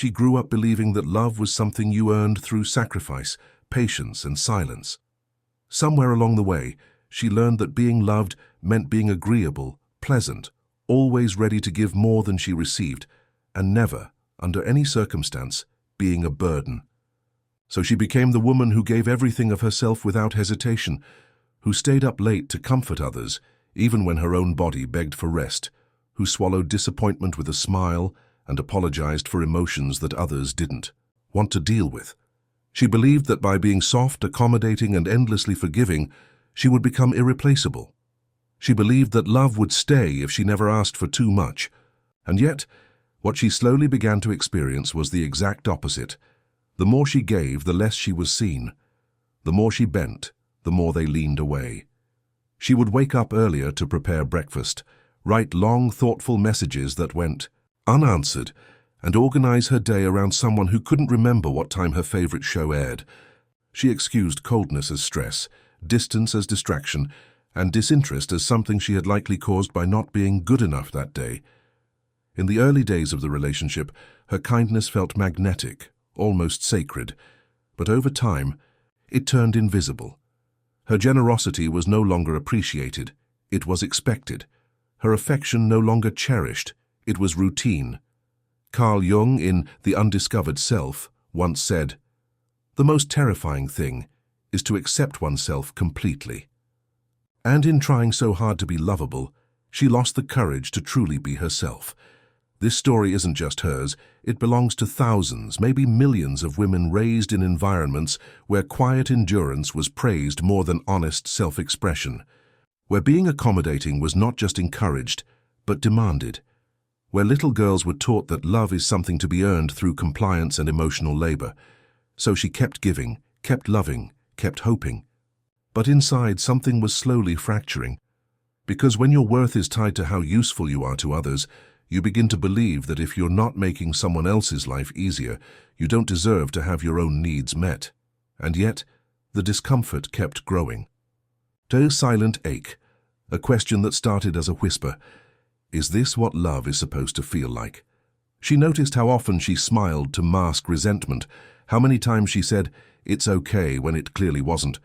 She grew up believing that love was something you earned through sacrifice, patience, and silence. Somewhere along the way, she learned that being loved meant being agreeable, pleasant, always ready to give more than she received, and never, under any circumstance, being a burden. So she became the woman who gave everything of herself without hesitation, who stayed up late to comfort others, even when her own body begged for rest, who swallowed disappointment with a smile and apologized for emotions that others didn't want to deal with. She believed that by being soft, accommodating, and endlessly forgiving, she would become irreplaceable. She believed that love would stay if she never asked for too much. And yet, what she slowly began to experience was the exact opposite. The more she gave, the less she was seen. The more she bent, the more they leaned away. She would wake up earlier to prepare breakfast, write long, thoughtful messages that went unanswered, and organize her day around someone who couldn't remember what time her favorite show aired. She excused coldness as stress, distance as distraction, and disinterest as something she had likely caused by not being good enough that day. In the early days of the relationship, her kindness felt magnetic, almost sacred, but over time, it turned invisible. Her generosity was no longer appreciated, it was expected. Her affection no longer cherished, it was routine. Carl Jung, in The Undiscovered Self, once said, "The most terrifying thing is to accept oneself completely." And in trying so hard to be lovable, she lost the courage to truly be herself. This story isn't just hers, it belongs to thousands, maybe millions of women raised in environments where quiet endurance was praised more than honest self-expression, where being accommodating was not just encouraged, but demanded, where little girls were taught that love is something to be earned through compliance and emotional labor. So she kept giving, kept loving, kept hoping. But inside, something was slowly fracturing. Because when your worth is tied to how useful you are to others, you begin to believe that if you're not making someone else's life easier, you don't deserve to have your own needs met. And yet, the discomfort kept growing. To silent ache, a question that started as a whisper. Is this what love is supposed to feel like? She noticed how often she smiled to mask resentment, how many times she said, "It's okay," when it clearly wasn't,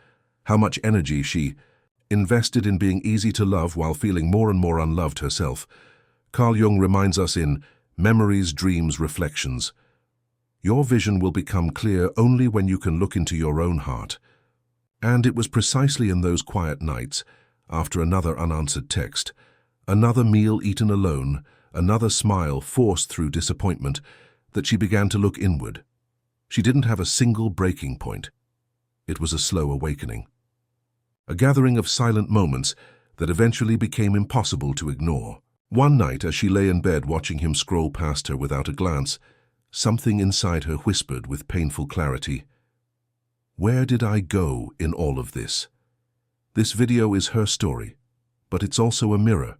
how much energy she invested in being easy to love while feeling more and more unloved herself. Carl Jung reminds us in Memories, Dreams, Reflections, your vision will become clear only when you can look into your own heart. And it was precisely in those quiet nights, after another unanswered text, another meal eaten alone, another smile forced through disappointment, that she began to look inward. She didn't have a single breaking point. It was a slow awakening. A gathering of silent moments that eventually became impossible to ignore. One night, as she lay in bed watching him scroll past her without a glance, something inside her whispered with painful clarity, "Where did I go in all of this?" This video is her story, but it's also a mirror,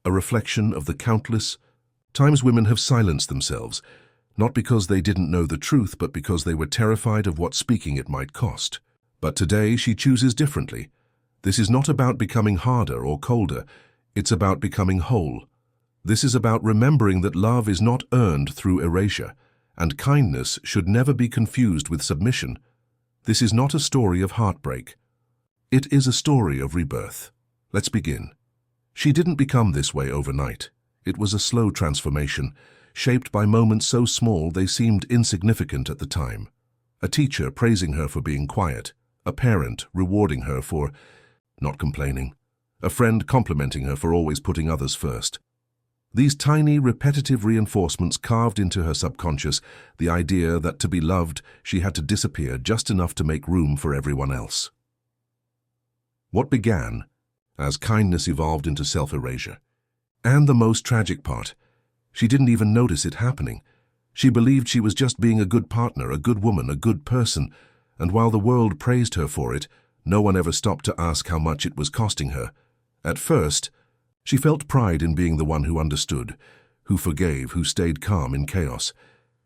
a reflection of the countless times women have silenced themselves, not because they didn't know the truth, but because they were terrified of what speaking it might cost. But today she chooses differently. This is not about becoming harder or colder, it's about becoming whole. This is about remembering that love is not earned through erasure, and kindness should never be confused with submission. This is not a story of heartbreak. It is a story of rebirth. Let's begin. She didn't become this way overnight. It was a slow transformation, shaped by moments so small they seemed insignificant at the time. A teacher praising her for being quiet, a parent rewarding her for not complaining, a friend complimenting her for always putting others first. These tiny, repetitive reinforcements carved into her subconscious the idea that to be loved, she had to disappear just enough to make room for everyone else. What began as kindness evolved into self-erasure. And the most tragic part, she didn't even notice it happening. She believed she was just being a good partner, a good woman, a good person, and while the world praised her for it, no one ever stopped to ask how much it was costing her. At first, she felt pride in being the one who understood, who forgave, who stayed calm in chaos.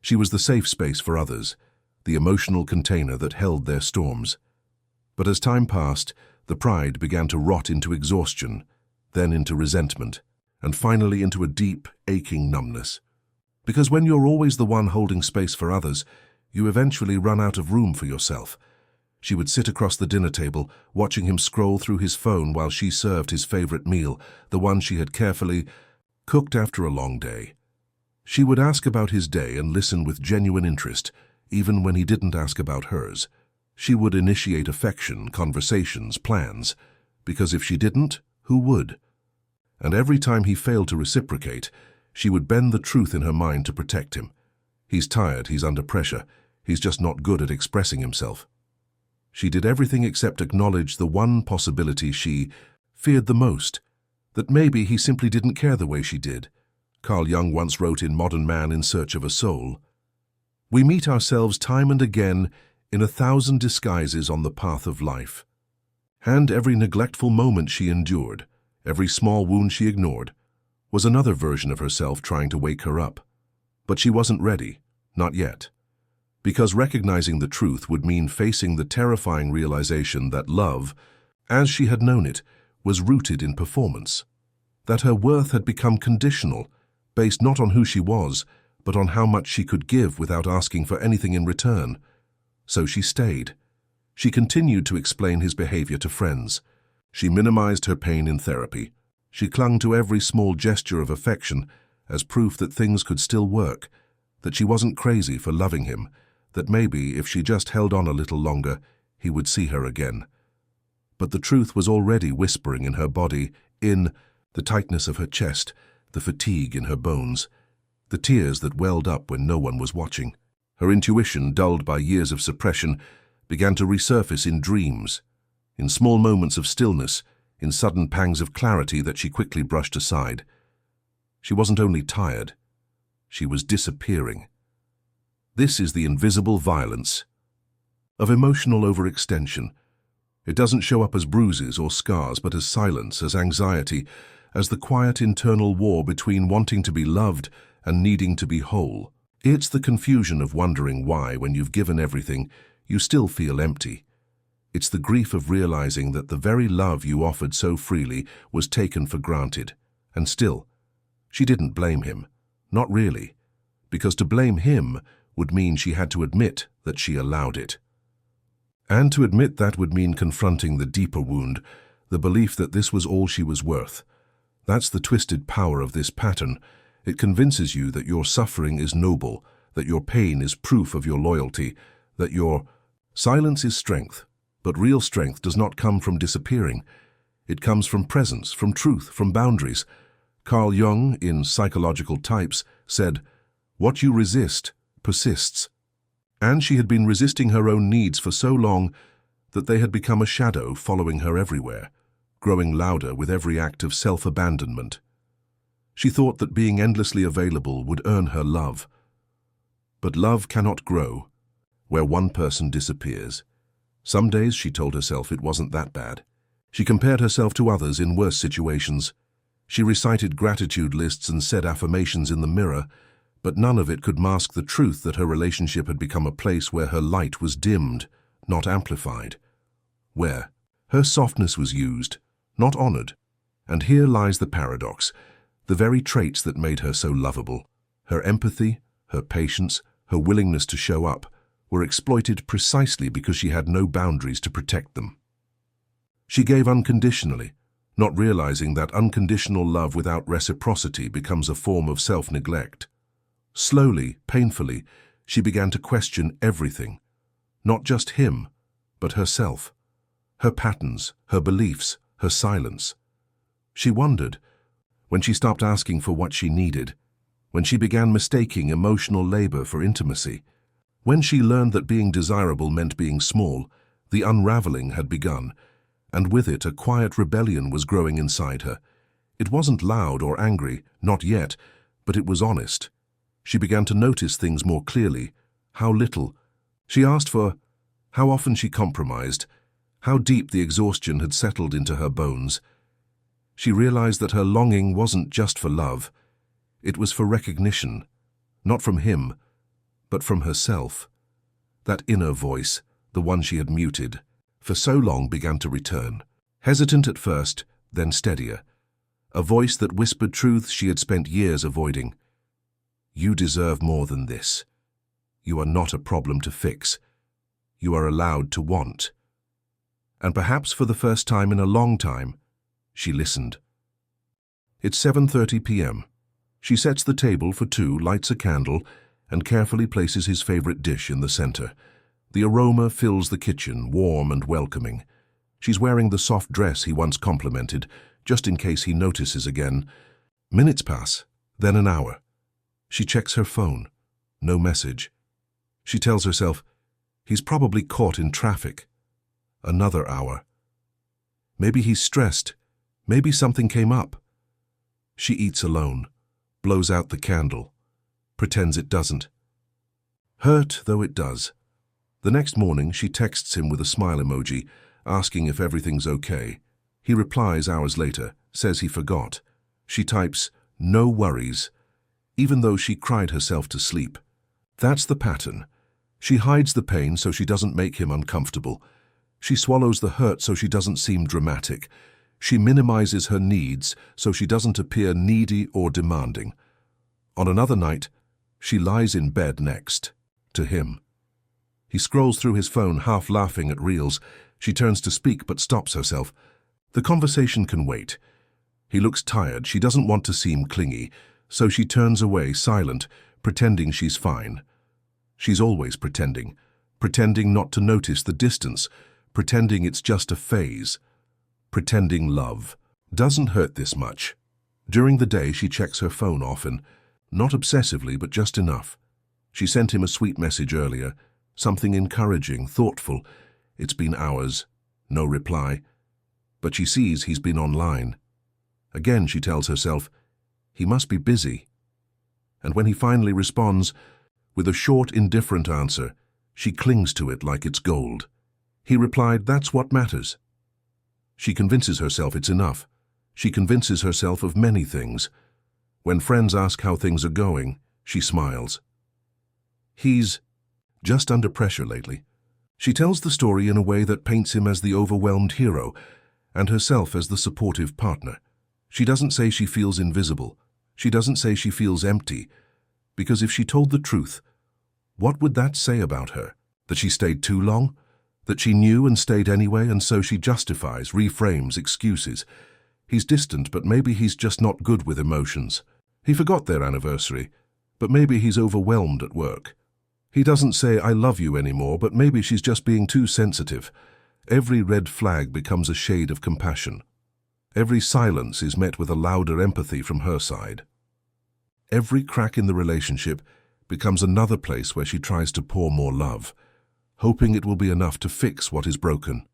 She was the safe space for others, the emotional container that held their storms. But as time passed, the pride began to rot into exhaustion, then into resentment, and finally into a deep, aching numbness. Because when you're always the one holding space for others, you eventually run out of room for yourself. She would sit across the dinner table, watching him scroll through his phone while she served his favorite meal, the one she had carefully cooked after a long day. She would ask about his day and listen with genuine interest, even when he didn't ask about hers. She would initiate affection, conversations, plans, because if she didn't, who would? And every time he failed to reciprocate, she would bend the truth in her mind to protect him. He's tired, he's under pressure, he's just not good at expressing himself. She did everything except acknowledge the one possibility she feared the most, that maybe he simply didn't care the way she did. Carl Jung once wrote in Modern Man in Search of a Soul, "We meet ourselves time and again in 1,000 disguises on the path of life." And every neglectful moment she endured, every small wound she ignored, was another version of herself trying to wake her up. But she wasn't ready, not yet. Because recognizing the truth would mean facing the terrifying realization that love, as she had known it, was rooted in performance. That her worth had become conditional, based not on who she was, but on how much she could give without asking for anything in return. So she stayed. She continued to explain his behavior to friends. She minimized her pain in therapy. She clung to every small gesture of affection as proof that things could still work, that she wasn't crazy for loving him, that maybe if she just held on a little longer, he would see her again. But the truth was already whispering in her body, in the tightness of her chest, the fatigue in her bones, the tears that welled up when no one was watching. Her intuition, dulled by years of suppression, began to resurface in dreams, in small moments of stillness, in sudden pangs of clarity that she quickly brushed aside. She wasn't only tired, she was disappearing. This is the invisible violence of emotional overextension. It doesn't show up as bruises or scars, but as silence, as anxiety, as the quiet internal war between wanting to be loved and needing to be whole. It's the confusion of wondering why, when you've given everything, you still feel empty. It's the grief of realizing that the very love you offered so freely was taken for granted. And still, she didn't blame him. Not really. Because to blame him would mean she had to admit that she allowed it. And to admit that would mean confronting the deeper wound, the belief that this was all she was worth. That's the twisted power of this pattern. It convinces you that your suffering is noble, that your pain is proof of your loyalty, that your silence is strength. But real strength does not come from disappearing. It comes from presence, from truth, from boundaries. Carl Jung, in Psychological Types, said, "What you resist persists." And she had been resisting her own needs for so long that they had become a shadow following her everywhere, growing louder with every act of self-abandonment. She thought that being endlessly available would earn her love. But love cannot grow where one person disappears. Some days she told herself it wasn't that bad. She compared herself to others in worse situations. She recited gratitude lists and said affirmations in the mirror, but none of it could mask the truth that her relationship had become a place where her light was dimmed, not amplified. Where her softness was used, not honored. And here lies the paradox. The very traits that made her so lovable, her empathy, her patience, her willingness to show up, were exploited precisely because she had no boundaries to protect them. She gave unconditionally, not realizing that unconditional love without reciprocity becomes a form of self-neglect. Slowly, painfully, she began to question everything, not just him, but herself, her patterns, her beliefs, her silence. She wondered, when she stopped asking for what she needed, when she began mistaking emotional labor for intimacy, when she learned that being desirable meant being small, the unraveling had begun, and with it a quiet rebellion was growing inside her. It wasn't loud or angry, not yet, but it was honest. She began to notice things more clearly, how little. She asked for how often she compromised, how deep the exhaustion had settled into her bones. She realized that her longing wasn't just for love. It was for recognition, not from him, but from herself. That inner voice, the one she had muted, for so long began to return. Hesitant at first, then steadier. A voice that whispered truths she had spent years avoiding. You deserve more than this. You are not a problem to fix. You are allowed to want. And perhaps for the first time in a long time, she listened. It's 7:30 p.m. She sets the table for two, lights a candle, and carefully places his favorite dish in the center. The aroma fills the kitchen, warm and welcoming. She's wearing the soft dress he once complimented, just in case he notices again. Minutes pass, then an hour. She checks her phone. No message. She tells herself, he's probably caught in traffic. Another hour. Maybe he's stressed. Maybe something came up. She eats alone, blows out the candle, pretends it doesn't. Hurt though it does. The next morning, she texts him with a smile emoji, asking if everything's okay. He replies hours later, says he forgot. She types, "No worries," even though she cried herself to sleep. That's the pattern. She hides the pain so she doesn't make him uncomfortable. She swallows the hurt so she doesn't seem dramatic. She minimizes her needs so she doesn't appear needy or demanding. On another night, she lies in bed next to him. He scrolls through his phone, half laughing at reels. She turns to speak but stops herself. The conversation can wait. He looks tired. She doesn't want to seem clingy, so she turns away, silent, pretending she's fine. She's always pretending not to notice the distance, pretending it's just a phase. Pretending love doesn't hurt this much. During the day, she checks her phone often, not obsessively, but just enough. She sent him a sweet message earlier, something encouraging, thoughtful. It's been hours, no reply, but she sees he's been online. Again, she tells herself, he must be busy. And when he finally responds, with a short, indifferent answer, she clings to it like it's gold. He replied, "That's what matters." She convinces herself it's enough. She convinces herself of many things. When friends ask how things are going, she smiles. He's just under pressure lately. She tells the story in a way that paints him as the overwhelmed hero and herself as the supportive partner. She doesn't say she feels invisible. She doesn't say she feels empty. Because if she told the truth, what would that say about her? That she stayed too long? That she knew and stayed anyway, and so she justifies, reframes, excuses. He's distant, but maybe he's just not good with emotions. He forgot their anniversary, but maybe he's overwhelmed at work. He doesn't say, "I love you" anymore, but maybe she's just being too sensitive. Every red flag becomes a shade of compassion. Every silence is met with a louder empathy from her side. Every crack in the relationship becomes another place where she tries to pour more love, hoping it will be enough to fix what is broken.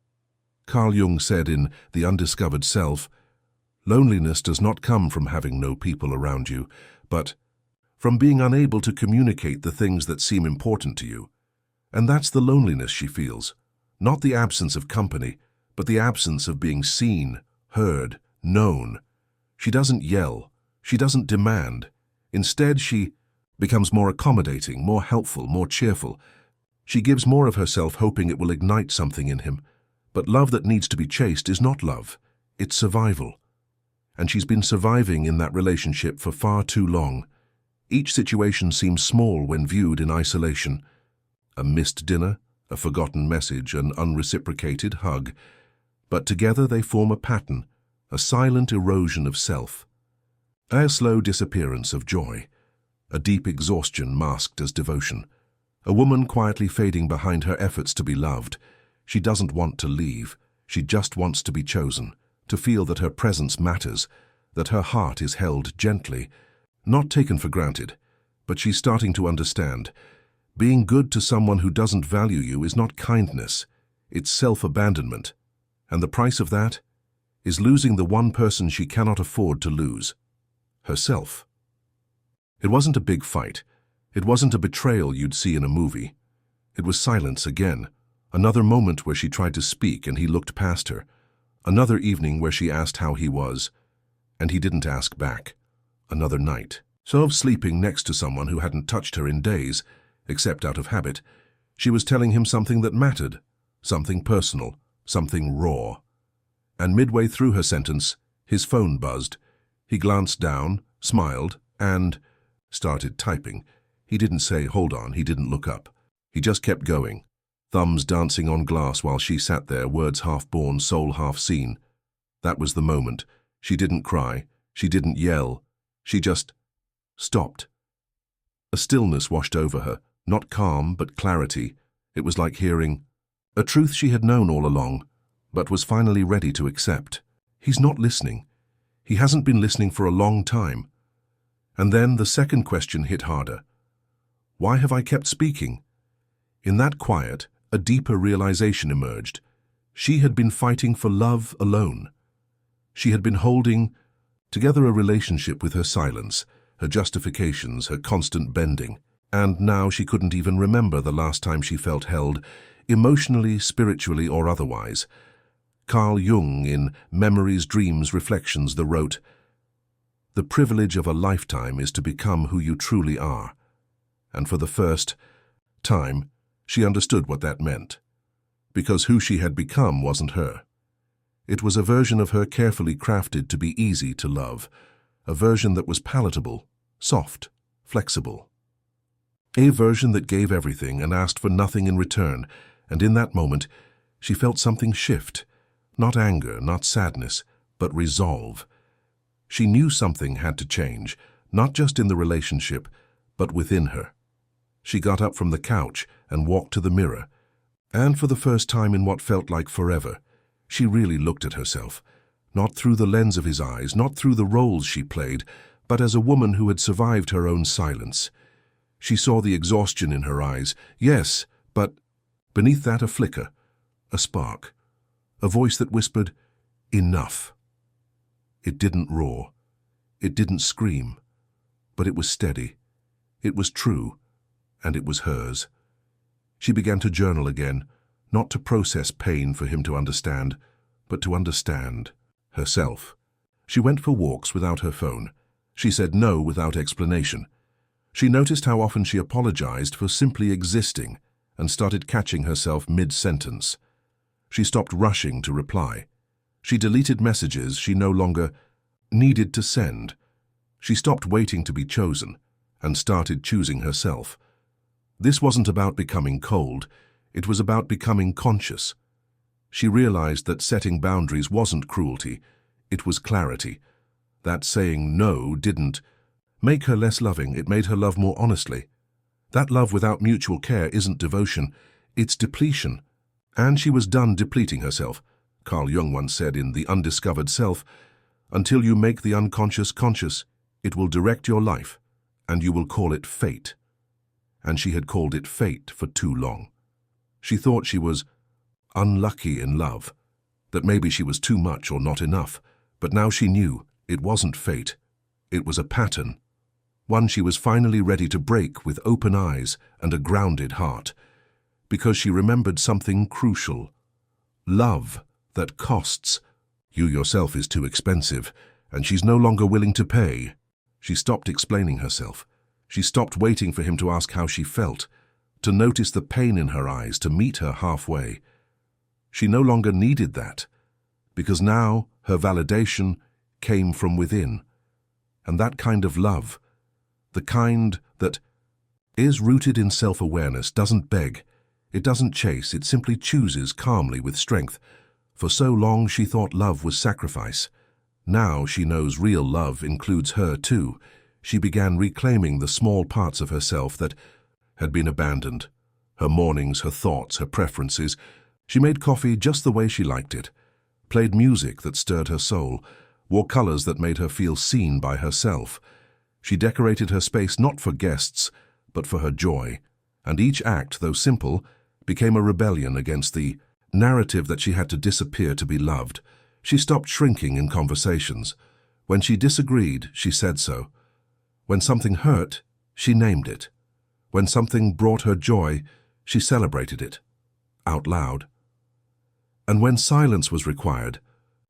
Carl Jung said in The Undiscovered Self, "Loneliness does not come from having no people around you, but from being unable to communicate the things that seem important to you." And that's the loneliness she feels. Not the absence of company, but the absence of being seen, heard, known. She doesn't yell. She doesn't demand. Instead, she becomes more accommodating, more helpful, more cheerful. She gives more of herself, hoping it will ignite something in him. But love that needs to be chased is not love. It's survival. And she's been surviving in that relationship for far too long. Each situation seems small when viewed in isolation. A missed dinner, a forgotten message, an unreciprocated hug. But together they form a pattern, a silent erosion of self. A slow disappearance of joy. A deep exhaustion masked as devotion. A woman quietly fading behind her efforts to be loved. She doesn't want to leave. She just wants to be chosen, to feel that her presence matters, that her heart is held gently, not taken for granted. But she's starting to understand. Being good to someone who doesn't value you is not kindness. It's self-abandonment. And the price of that is losing the one person she cannot afford to lose. Herself. It wasn't a big fight. It wasn't a betrayal you'd see in a movie. It was silence again. Another moment where she tried to speak and he looked past her. Another evening where she asked how he was, and he didn't ask back. Another night. So of sleeping next to someone who hadn't touched her in days, except out of habit, she was telling him something that mattered, something personal, something raw. And midway through her sentence, his phone buzzed. He glanced down, smiled, and, started typing. He didn't say, "Hold on," he didn't look up. He just kept going, thumbs dancing on glass while she sat there, words half-born, soul half-seen. That was the moment. She didn't cry. She didn't yell. She just stopped. A stillness washed over her, not calm, but clarity. It was like hearing a truth she had known all along, but was finally ready to accept. He's not listening. He hasn't been listening for a long time. And then the second question hit harder. Why have I kept speaking? In that quiet, a deeper realization emerged. She had been fighting for love alone. She had been holding together a relationship with her silence, her justifications, her constant bending. And now she couldn't even remember the last time she felt held, emotionally, spiritually, or otherwise. Carl Jung, in Memories, Dreams, Reflections, wrote, "The privilege of a lifetime is to become who you truly are." And for the first time, she understood what that meant. Because who she had become wasn't her. It was a version of her carefully crafted to be easy to love, a version that was palatable, soft, flexible. A version that gave everything and asked for nothing in return, and in that moment, she felt something shift. Not anger, not sadness, but resolve. She knew something had to change, not just in the relationship, but within her. She got up from the couch and walked to the mirror, and for the first time in what felt like forever, she really looked at herself, not through the lens of his eyes, not through the roles she played, but as a woman who had survived her own silence. She saw the exhaustion in her eyes, yes, but beneath that a flicker, a spark, a voice that whispered, "Enough." It didn't roar, it didn't scream, but it was steady, it was true, and it was hers. She began to journal again, not to process pain for him to understand, but to understand herself. She went for walks without her phone. She said no without explanation. She noticed how often she apologized for simply existing and started catching herself mid-sentence. She stopped rushing to reply. She deleted messages she no longer needed to send. She stopped waiting to be chosen and started choosing herself. This wasn't about becoming cold, it was about becoming conscious. She realized that setting boundaries wasn't cruelty, it was clarity. That saying no didn't make her less loving, it made her love more honestly. That love without mutual care isn't devotion, it's depletion. And she was done depleting herself. Carl Jung once said in The Undiscovered Self, "Until you make the unconscious conscious, it will direct your life, and you will call it fate." And she had called it fate for too long. She thought she was unlucky in love, that maybe she was too much or not enough, but now she knew it wasn't fate. It was a pattern, one she was finally ready to break with open eyes and a grounded heart, because she remembered something crucial. Love that costs. You yourself is too expensive, and she's no longer willing to pay. She stopped explaining herself. She stopped waiting for him to ask how she felt, to notice the pain in her eyes, to meet her halfway. She no longer needed that, because now her validation came from within. And that kind of love, the kind that is rooted in self-awareness, doesn't beg, it doesn't chase, it simply chooses calmly with strength. For so long she thought love was sacrifice. Now she knows real love includes her too. She began reclaiming the small parts of herself that had been abandoned. Her mornings, her thoughts, her preferences. She made coffee just the way she liked it, played music that stirred her soul, wore colors that made her feel seen by herself. She decorated her space not for guests, but for her joy. And each act, though simple, became a rebellion against the narrative that she had to disappear to be loved. She stopped shrinking in conversations. When she disagreed, she said so. When something hurt, she named it. When something brought her joy, she celebrated it, out loud. And when silence was required,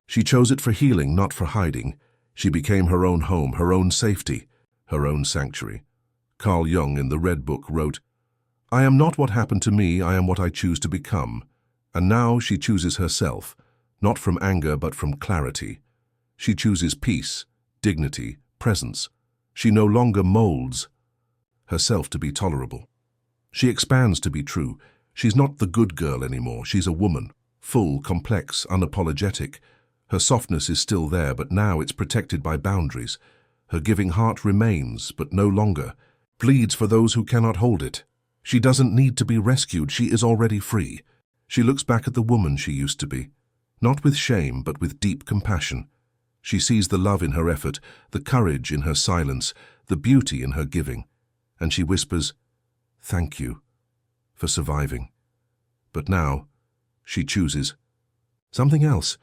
she chose it for healing, not for hiding. She became her own home, her own safety, her own sanctuary. Carl Jung in the Red Book wrote, "I am not what happened to me, I am what I choose to become." And now she chooses herself, not from anger but from clarity. She chooses peace, dignity, presence. She no longer molds herself to be tolerable. She expands to be true. She's not the good girl anymore. She's a woman, full, complex, unapologetic. Her softness is still there, but now it's protected by boundaries. Her giving heart remains, but no longer bleeds for those who cannot hold it. She doesn't need to be rescued. She is already free. She looks back at the woman she used to be, not with shame, but with deep compassion. She sees the love in her effort, the courage in her silence, the beauty in her giving, and she whispers, "Thank you for surviving." But now, she chooses something else.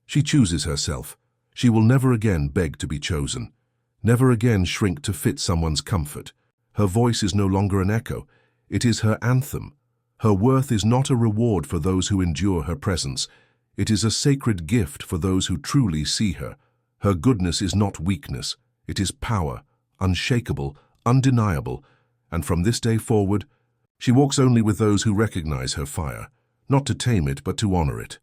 She chooses herself. She will never again beg to be chosen, never again shrink to fit someone's comfort. Her voice is no longer an echo. It is her anthem. Her worth is not a reward for those who endure her presence. It is a sacred gift for those who truly see her. Her goodness is not weakness. It is power, unshakable, undeniable, and from this day forward, she walks only with those who recognize her fire, not to tame it, but to honor it.